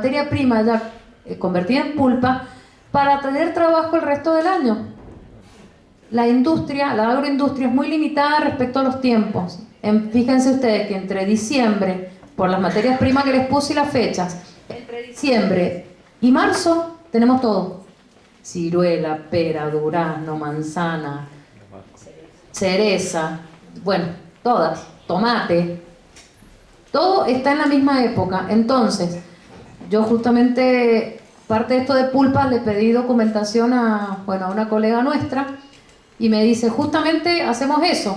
materia prima ya convertida en pulpa para tener trabajo el resto del año. La industria, la agroindustria es muy limitada respecto a los tiempos. Fíjense ustedes que entre diciembre, por las materias primas que les puse y las fechas, entre diciembre y marzo tenemos todo. Ciruela, pera, durazno, manzana, cereza, bueno, todas, tomate, todo está en la misma época. Entonces, yo justamente, parte de esto de pulpas, le pedí documentación a una colega nuestra y me dice, justamente hacemos eso.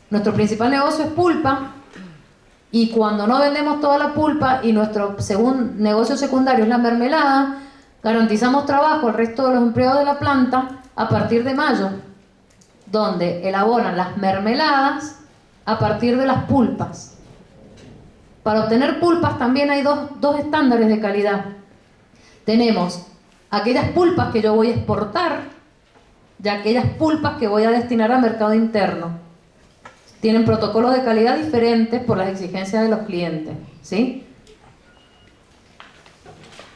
Nuestro principal negocio es pulpa y cuando no vendemos toda la pulpa y nuestro negocio secundario es la mermelada, garantizamos trabajo al resto de los empleados de la planta a partir de mayo, donde elaboran las mermeladas a partir de las pulpas. Para obtener pulpas también hay dos estándares de calidad. Tenemos aquellas pulpas que yo voy a exportar y aquellas pulpas que voy a destinar al mercado interno. Tienen protocolos de calidad diferentes por las exigencias de los clientes, ¿sí?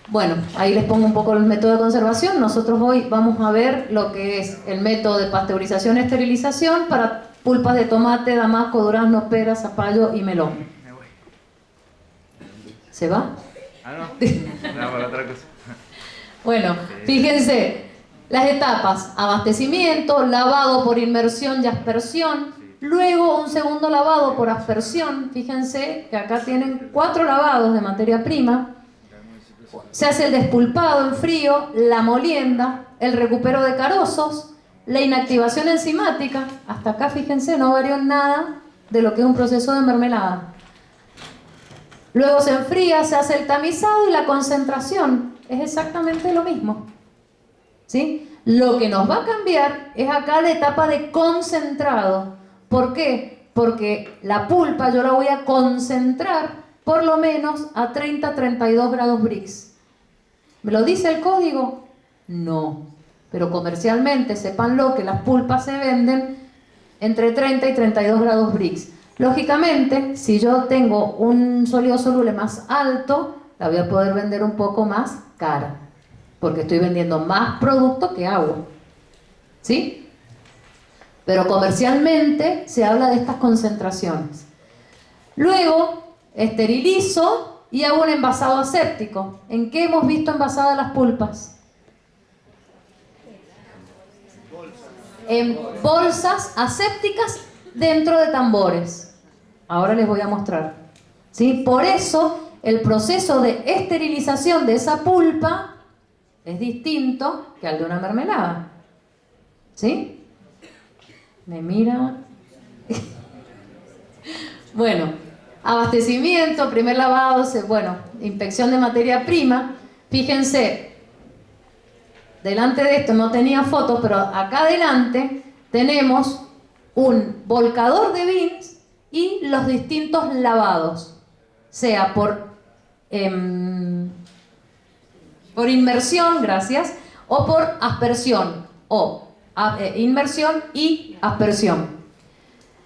Bueno, ahí les pongo un poco el método de conservación. Nosotros hoy vamos a ver lo que es el método de pasteurización y esterilización para pulpas de tomate, damasco, durazno, pera, zapallo y melón. ¿Se va? Ah, no. No, para otra cosa. Bueno, fíjense, las etapas: abastecimiento, lavado por inmersión y aspersión, luego un segundo lavado por aspersión. Fíjense que acá tienen 4 lavados de materia prima. Se hace el despulpado en frío, la molienda, el recupero de carozos, la inactivación enzimática. Hasta acá, fíjense, no varió nada de lo que es un proceso de mermelada. Luego se enfría, se hace el tamizado y la concentración. Es exactamente lo mismo, ¿sí? Lo que nos va a cambiar es acá la etapa de concentrado. ¿Por qué? Porque la pulpa yo la voy a concentrar por lo menos a 30-32 grados Brix. ¿Me lo dice el código? No. Pero comercialmente, sépanlo, que las pulpas se venden entre 30 y 32 grados Brix. Lógicamente, si yo tengo un sólido soluble más alto, la voy a poder vender un poco más cara, porque estoy vendiendo más producto que agua, ¿sí? Pero comercialmente se habla de estas concentraciones. Luego, esterilizo y hago un envasado aséptico. ¿En qué hemos visto envasadas las pulpas? En bolsas asépticas dentro de tambores. Ahora les voy a mostrar, ¿sí? Por eso el proceso de esterilización de esa pulpa es distinto que al de una mermelada, ¿sí? Me mira. Bueno, abastecimiento, primer lavado, inspección de materia prima. Fíjense, delante de esto no tenía fotos, pero acá adelante tenemos un volcador de bins y los distintos lavados, sea por inmersión, gracias, o por aspersión, o inmersión y aspersión.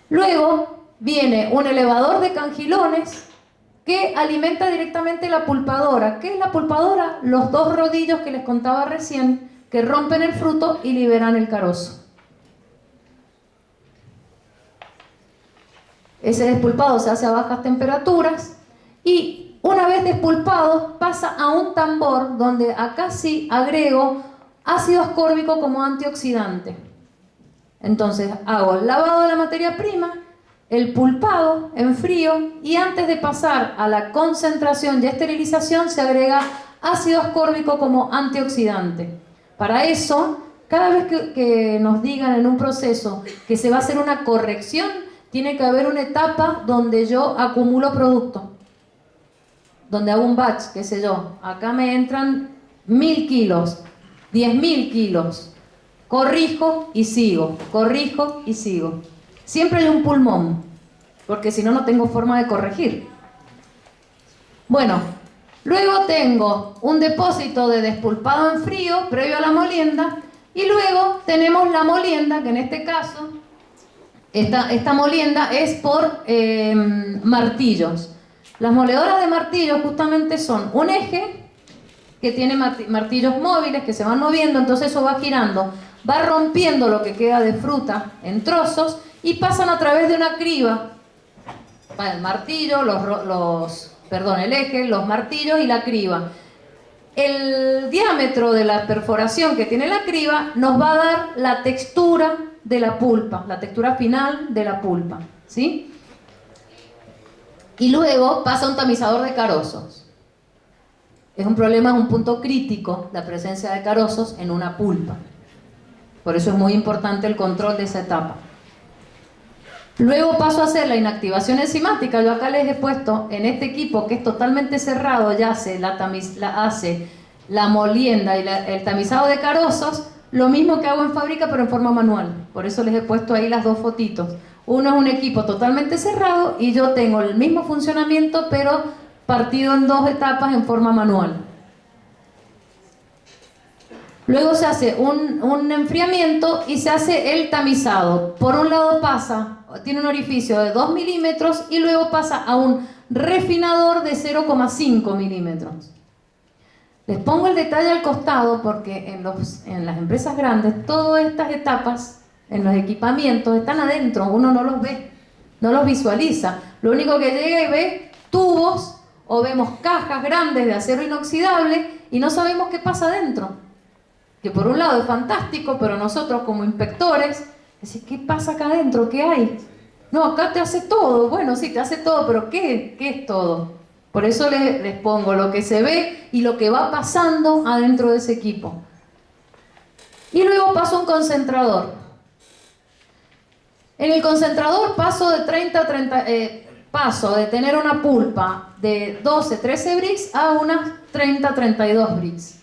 Luego viene un elevador de cangilones que alimenta directamente la pulpadora. ¿Qué es la pulpadora? Los 2 rodillos que les contaba recién, que rompen el fruto y liberan el carozo. Ese despulpado se hace a bajas temperaturas y una vez despulpado pasa a un tambor donde acá sí agrego ácido ascórbico como antioxidante. Entonces hago el lavado de la materia prima, el pulpado en frío y antes de pasar a la concentración y esterilización se agrega ácido ascórbico como antioxidante. Para eso, cada vez que nos digan en un proceso que se va a hacer una corrección, tiene que haber una etapa donde yo acumulo producto, donde hago un batch, qué sé yo, acá me entran 1000 kilos, 10.000 kilos, corrijo y sigo, corrijo y sigo. Siempre hay un pulmón, porque si no, no tengo forma de corregir. Bueno, luego tengo un depósito de despulpado en frío, previo a la molienda, y luego tenemos la molienda, que en este caso, esta molienda es por martillos. Las moledoras de martillos justamente son un eje que tiene martillos móviles que se van moviendo, entonces eso va girando, va rompiendo lo que queda de fruta en trozos y pasan a través de una criba. Va el martillo, el eje, los martillos y la criba. El diámetro de la perforación que tiene la criba nos va a dar la textura de la pulpa, la textura final de la pulpa, ¿sí? Y luego pasa un tamizador de carozos. Es un problema, es un punto crítico la presencia de carozos en una pulpa. Por eso es muy importante el control de esa etapa. Luego paso a hacer la inactivación enzimática. Yo acá les he puesto en este equipo que es totalmente cerrado, ya hace la molienda y el tamizado de carozos, lo mismo que hago en fábrica pero en forma manual. Por eso les he puesto ahí las dos fotitos. Uno es un equipo totalmente cerrado y yo tengo el mismo funcionamiento pero partido en dos etapas en forma manual. Luego se hace un enfriamiento y se hace el tamizado. Por un lado tiene un orificio de 2 milímetros y luego pasa a un refinador de 0,5 milímetros. Les pongo el detalle al costado porque en las empresas grandes todas estas etapas en los equipamientos están adentro, uno no los ve, no los visualiza. Lo único que llega y ve tubos o vemos cajas grandes de acero inoxidable y no sabemos qué pasa adentro. Que por un lado es fantástico, pero nosotros como inspectores, decimos, ¿qué pasa acá adentro? ¿Qué hay? No, acá te hace todo. Bueno, sí, te hace todo, pero ¿qué es todo? Por eso les pongo lo que se ve y lo que va pasando adentro de ese equipo. Y luego paso a un concentrador. En el concentrador paso de tener una pulpa de 12-13 brix a unas 30-32 brix.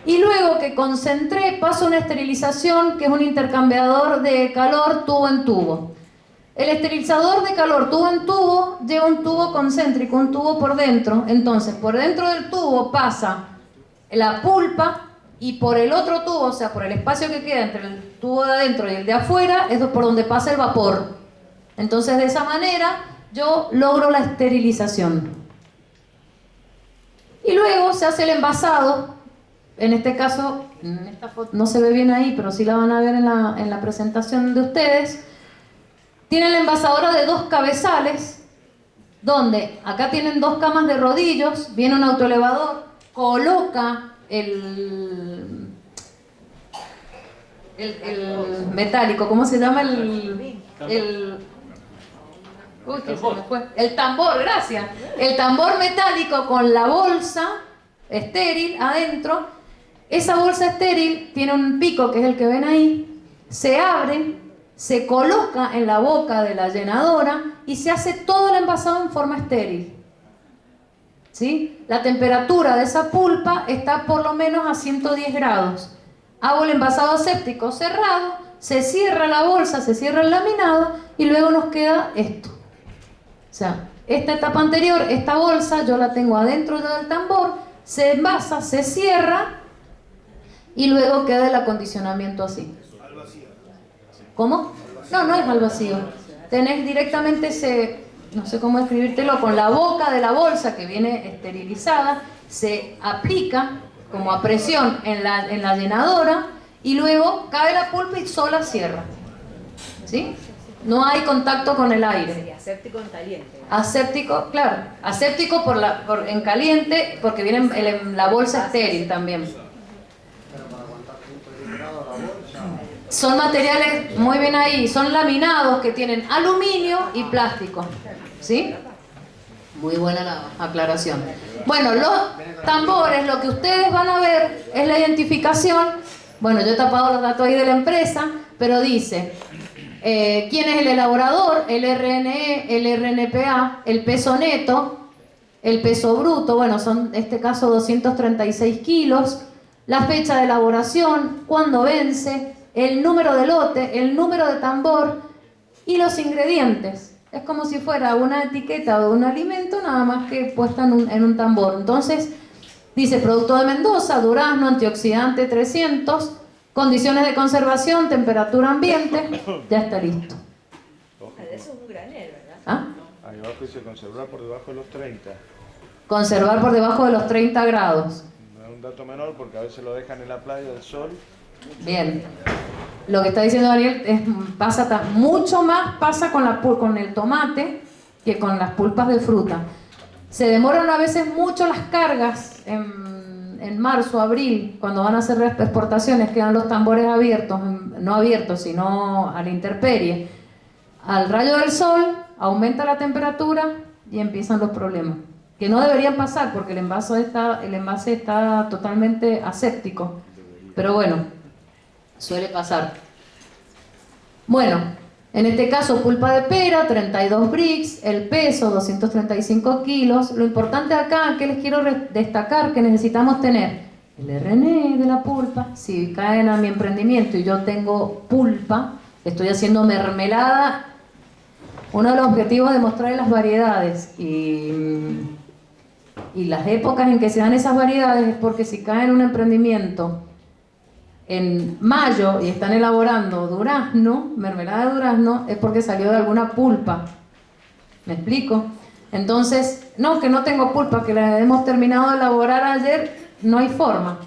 Y luego que concentré, paso a una esterilización que es un intercambiador de calor tubo en tubo. El esterilizador de calor tubo en tubo lleva un tubo concéntrico, un tubo por dentro. Entonces, por dentro del tubo pasa la pulpa y por el otro tubo, o sea, por el espacio que queda entre el tubo de adentro y el de afuera, es por donde pasa el vapor. Entonces, de esa manera, yo logro la esterilización. Y luego se hace el envasado. En este caso, en esta foto no se ve bien ahí, pero sí la van a ver en la presentación de ustedes. Tienen la envasadora de 2 cabezales, donde acá tienen 2 camas de rodillos, viene un autoelevador, coloca el metálico, ¿cómo se llama? Uy, que se me fue. El tambor, gracias. El tambor metálico con la bolsa estéril adentro. Esa bolsa estéril tiene un pico, que es el que ven ahí, se abre, se coloca en la boca de la llenadora y se hace todo el envasado en forma estéril. ¿Sí? La temperatura de esa pulpa está por lo menos a 110 grados. Hago el envasado aséptico cerrado, se cierra la bolsa, se cierra el laminado y luego nos queda esto. O sea, esta etapa anterior, esta bolsa, yo la tengo adentro del tambor, se envasa, se cierra y luego queda el acondicionamiento así. Al vacío. ¿Cómo? No, no es al vacío. Tenés directamente no sé cómo escribírtelo, con la boca de la bolsa que viene esterilizada, se aplica como a presión en la llenadora y luego cae la pulpa y sola cierra. ¿Sí? No hay contacto con el aire. Sería aséptico en caliente. Aséptico, claro. Aséptico en caliente porque viene en la bolsa estéril también. Son materiales, muy bien ahí, son laminados que tienen aluminio y plástico. ¿Sí? Muy buena la aclaración. Bueno, los tambores, lo que ustedes van a ver es la identificación. Bueno, yo he tapado los datos ahí de la empresa, pero dice quién es el elaborador, el RNE, el RNPA, el peso neto, el peso bruto, bueno, son en este caso 236 kilos, la fecha de elaboración, cuándo vence, el número de lote, el número de tambor y los ingredientes. Es como si fuera una etiqueta de un alimento, nada más que puesta en un tambor. Entonces, dice producto de Mendoza, durazno, antioxidante 300, condiciones de conservación, temperatura ambiente, ya está listo. Eso es un granel, ¿verdad? ¿Ah? Ahí abajo dice conservar por debajo de los 30. Conservar por debajo de los 30 grados. No es un dato menor porque a veces lo dejan en la playa del sol. Bien. Lo que está diciendo Daniel es, mucho más pasa con el tomate que con las pulpas de fruta. Se demoran a veces mucho las cargas en marzo, abril, cuando van a hacer exportaciones, quedan los tambores abiertos, no abiertos, sino a la intemperie. Al rayo del sol, aumenta la temperatura y empiezan los problemas. Que no deberían pasar porque el envase está totalmente aséptico. Pero bueno, suele pasar. Bueno, en este caso pulpa de pera, 32 bricks, el peso 235 kilos. Lo importante acá que les quiero destacar que necesitamos tener el RNE de la pulpa. Si caen a mi emprendimiento y yo tengo pulpa, estoy haciendo mermelada. Uno de los objetivos es mostrarles las variedades y las épocas en que se dan esas variedades es porque si caen en un emprendimiento en mayo y están elaborando durazno, mermelada de durazno, es porque salió de alguna pulpa. ¿Me explico? Entonces, no, que no tengo pulpa, que la hemos terminado de elaborar ayer, no hay forma,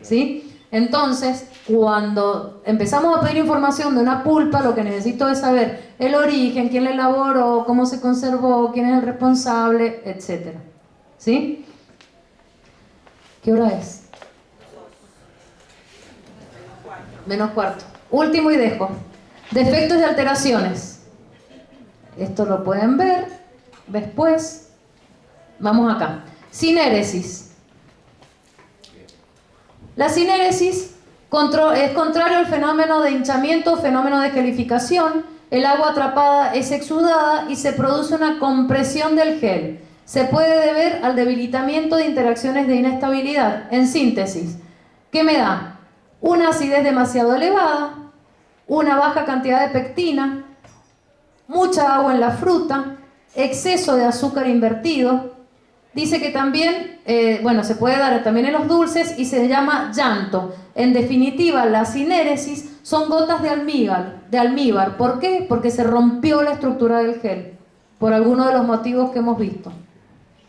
¿sí? Entonces, cuando empezamos a pedir información de una pulpa, lo que necesito es saber el origen, quién la elaboró, cómo se conservó, quién es el responsable, etc. ¿Sí? ¿Qué hora es? Menos cuarto. Último y dejo. Defectos y alteraciones. Esto lo pueden ver después. Vamos acá. Sinéresis. La sinéresis es contrario al fenómeno de hinchamiento o fenómeno de gelificación. El agua atrapada es exudada y se produce una compresión del gel. Se puede deber al debilitamiento de interacciones de inestabilidad. En síntesis, ¿qué me da? Una acidez demasiado elevada, una baja cantidad de pectina, mucha agua en la fruta, exceso de azúcar invertido. Dice que también, se puede dar también en los dulces y se llama llanto. En definitiva, la sinéresis son gotas de almíbar. ¿Por qué? Porque se rompió la estructura del gel, por alguno de los motivos que hemos visto.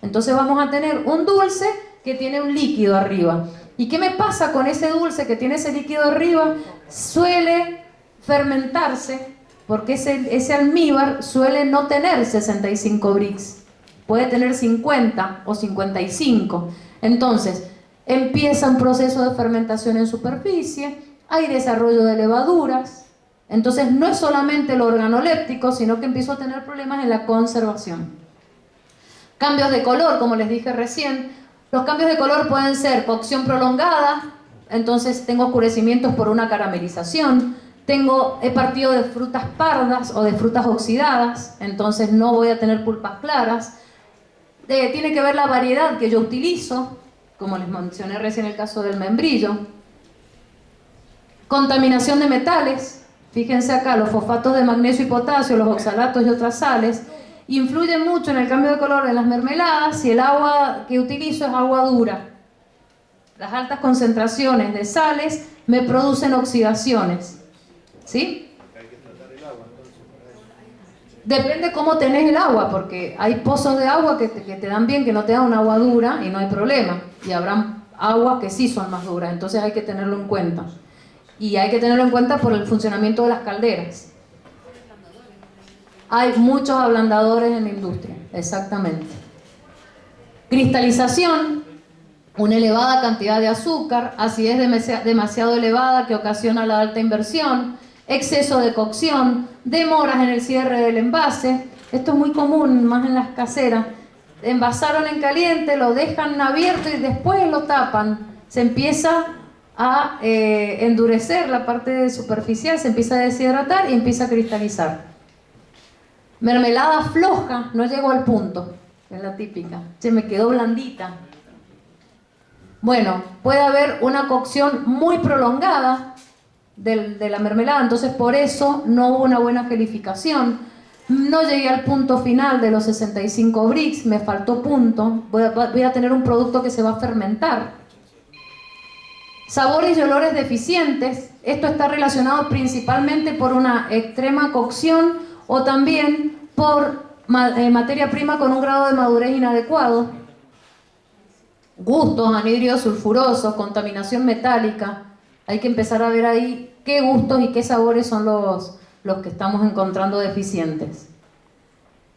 Entonces vamos a tener un dulce que tiene un líquido arriba. ¿Y qué me pasa con ese dulce que tiene ese líquido arriba? Suele fermentarse, porque ese almíbar suele no tener 65 brix, puede tener 50 o 55. Entonces, empieza un proceso de fermentación en superficie, hay desarrollo de levaduras, entonces no es solamente lo organoléptico, sino que empiezo a tener problemas en la conservación. Cambios de color, como les dije recién. Los cambios de color pueden ser cocción prolongada, entonces tengo oscurecimientos por una caramelización, he partido de frutas pardas o de frutas oxidadas, entonces no voy a tener pulpas claras. Tiene que ver la variedad que yo utilizo, como les mencioné recién el caso del membrillo. Contaminación de metales, fíjense acá, los fosfatos de magnesio y potasio, los oxalatos y otras sales, influyen mucho en el cambio de color de las mermeladas si el agua que utilizo es agua dura. Las altas concentraciones de sales me producen oxidaciones. ¿Sí? Depende cómo tenés el agua, porque hay pozos de agua que te dan bien, que no te dan un agua dura y no hay problema. Y habrán aguas que sí son más duras, entonces hay que tenerlo en cuenta. Y hay que tenerlo en cuenta por el funcionamiento de las calderas. Hay muchos ablandadores en la industria, exactamente. Cristalización, una elevada cantidad de azúcar, acidez demasiado elevada que ocasiona la alta inversión, exceso de cocción, demoras en el cierre del envase. Esto es muy común, más en las caseras. Envasaron en caliente, lo dejan abierto y después lo tapan. Se empieza a endurecer la parte superficial, se empieza a deshidratar y empieza a cristalizar. Mermelada floja, no llegó al punto, es la típica. Se me quedó blandita. Bueno, puede haber una cocción muy prolongada de la mermelada, entonces por eso no hubo una buena gelificación. No llegué al punto final de los 65 brix, me faltó punto. Voy a tener un producto que se va a fermentar. Sabores y olores deficientes. Esto está relacionado principalmente por una extrema cocción o también por materia prima con un grado de madurez inadecuado. Gustos, anhídridos sulfurosos, contaminación metálica. Hay que empezar a ver ahí qué gustos y qué sabores son los que estamos encontrando deficientes.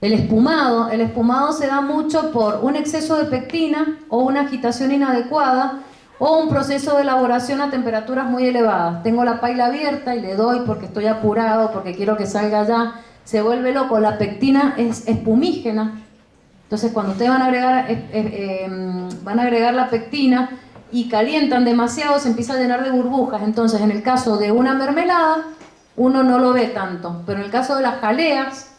El espumado se da mucho por un exceso de pectina o una agitación inadecuada o un proceso de elaboración a temperaturas muy elevadas. Tengo la paila abierta y le doy porque estoy apurado, porque quiero que salga ya. Se vuelve loco, la pectina es espumígena. Entonces cuando ustedes van a agregar la pectina y calientan demasiado, se empieza a llenar de burbujas. Entonces en el caso de una mermelada, uno no lo ve tanto. Pero en el caso de las jaleas,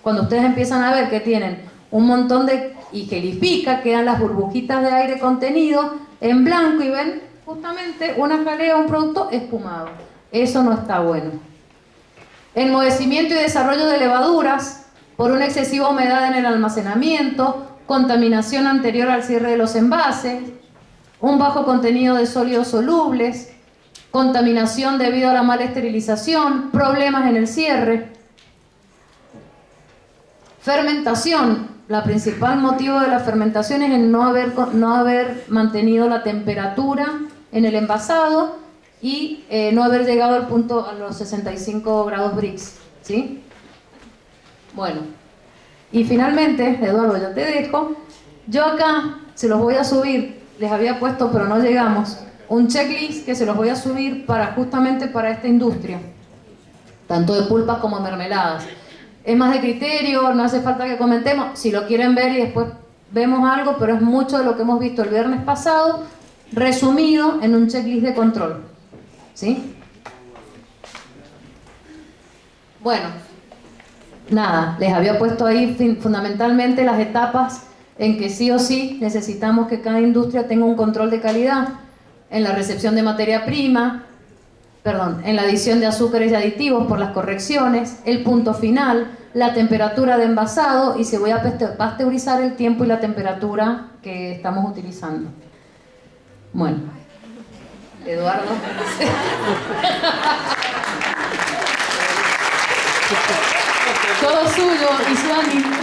cuando ustedes empiezan a ver que tienen un montón y gelifica, quedan las burbujitas de aire contenido en blanco y ven justamente una jalea, un producto espumado. Eso no está bueno. Enmohecimiento y desarrollo de levaduras por una excesiva humedad en el almacenamiento, contaminación anterior al cierre de los envases, un bajo contenido de sólidos solubles, contaminación debido a la mala esterilización, problemas en el cierre. Fermentación. La principal motivo de la fermentación es el no haber mantenido la temperatura en el envasado y no haber llegado al punto a los 65 grados Brix, ¿sí? Bueno, y finalmente, Eduardo, ya te dejo. Yo acá se los voy a subir, les había puesto pero no llegamos, un checklist que se los voy a subir justamente para esta industria, tanto de pulpas como mermeladas. Es más de criterio, no hace falta que comentemos, si lo quieren ver y después vemos algo, pero es mucho de lo que hemos visto el viernes pasado, resumido en un checklist de control. ¿Sí? Bueno, nada, les había puesto ahí fundamentalmente las etapas en que sí o sí necesitamos que cada industria tenga un control de calidad en la recepción de materia prima, en la adición de azúcares y aditivos por las correcciones, el punto final, la temperatura de envasado y si voy a pasteurizar el tiempo y la temperatura que estamos utilizando. Bueno, Eduardo. Todo suyo y su ánimo.